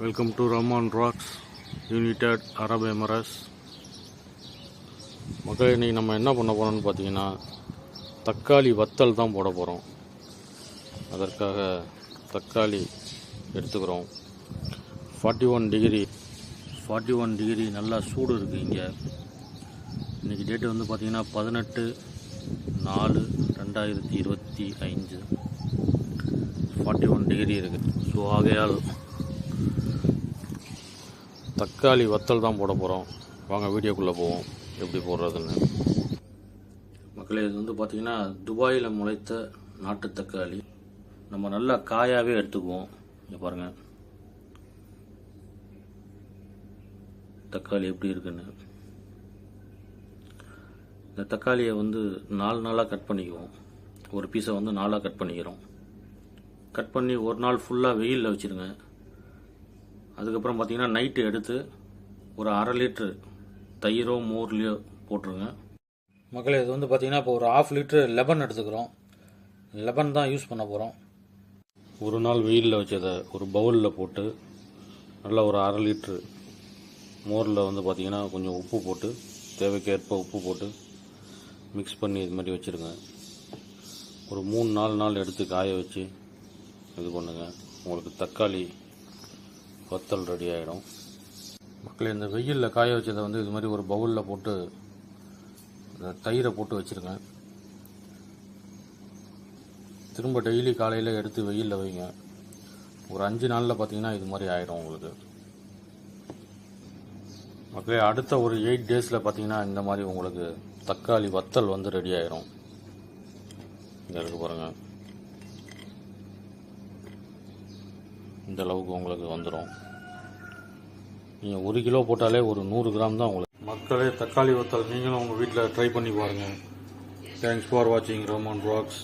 Welcome to Rahman rocks United Arab Emirates. மக்கள், இன்றைக்கி நம்ம என்ன பண்ண போகிறோம்னு பார்த்தீங்கன்னா தக்காளி வத்தல் தான் போட போகிறோம். அதற்காக தக்காளி எடுத்துக்கிறோம். 41 டிகிரி நல்லா சூடு இருக்குது இங்கே. இன்றைக்கி டேட்டு வந்து பார்த்திங்கன்னா 18/4/2025. 41 டிகிரி இருக்குது. ஸோ ஆகையால் தக்காளி வத்தல் தான் போட போகிறோம். வாங்க வீடியோக்குள்ளே போவோம் எப்படி போடுறதுன்னு. மக்களே, இது வந்து பார்த்திங்கன்னா துபாயில் முளைத்த நாட்டு தக்காளி. நம்ம நல்லா காயாகவே எடுத்துக்குவோம். இங்கே பாருங்கள் தக்காளி எப்படி இருக்குன்னு. இந்த தக்காளியை வந்து 4 நாளாக கட் பண்ணிக்குவோம். ஒரு பீஸை வந்து 4ஆக கட் பண்ணிக்கிறோம். கட் பண்ணி ஒரு நாள் ஃபுல்லாக வெயிலில் வச்சுருங்க. அதுக்கப்புறம் பார்த்திங்கன்னா நைட்டு எடுத்து ஒரு 1/2 லிட்டரு தயிரோ மோர்லையோ போட்டுருங்க. மக்களே, இது வந்து பார்த்திங்கன்னா இப்போ ஒரு 1/2 லிட்டரு லெமன் எடுத்துக்கிறோம். லெமன் தான் யூஸ் பண்ண போகிறோம். ஒரு நாள் வெயிலில் வச்சதை ஒரு பவுலில் போட்டு நல்லா ஒரு 1/2 லிட்டரு மோரில் வந்து பார்த்திங்கன்னா கொஞ்சம் உப்பு போட்டு, தேவைக்கேற்ப உப்பு போட்டு மிக்ஸ் பண்ணி இது மாதிரி வச்சுருங்க. ஒரு 3-4 நாள் எடுத்து காய வச்சு இது பண்ணுங்க. உங்களுக்கு தக்காளி வத்தல் ரெடி ஆகிடும். மக்களே, இந்த வெயிலில் காய வச்சதை வந்து இது மாதிரி ஒரு பவுலில் போட்டு இந்த தயிரை போட்டு வச்சுருங்க. திரும்ப டெய்லி காலையில் எடுத்து வெயிலில் வைங்க. ஒரு 5 நாளில் பார்த்தீங்கன்னா இது மாதிரி ஆகிடும் உங்களுக்கு. மக்களே, அடுத்த ஒரு 8 டேஸில் பார்த்தீங்கன்னா இந்த மாதிரி உங்களுக்கு தக்காளி வத்தல் வந்து ரெடி ஆகிடும். இங்கே இருக்கு பாருங்கள், இந்த அளவுக்கு உங்களுக்கு வந்துடும். நீங்கள் 1 கிலோ போட்டாலே ஒரு 100 கிராம் தான் உங்களுக்கு. மக்களே, தக்காளி வத்தல் நீங்களும் உங்கள் வீட்டில் ட்ரை பண்ணி பாருங்கள். தேங்க்ஸ் ஃபார் வாட்சிங் ரமான் ராக்ஸ்.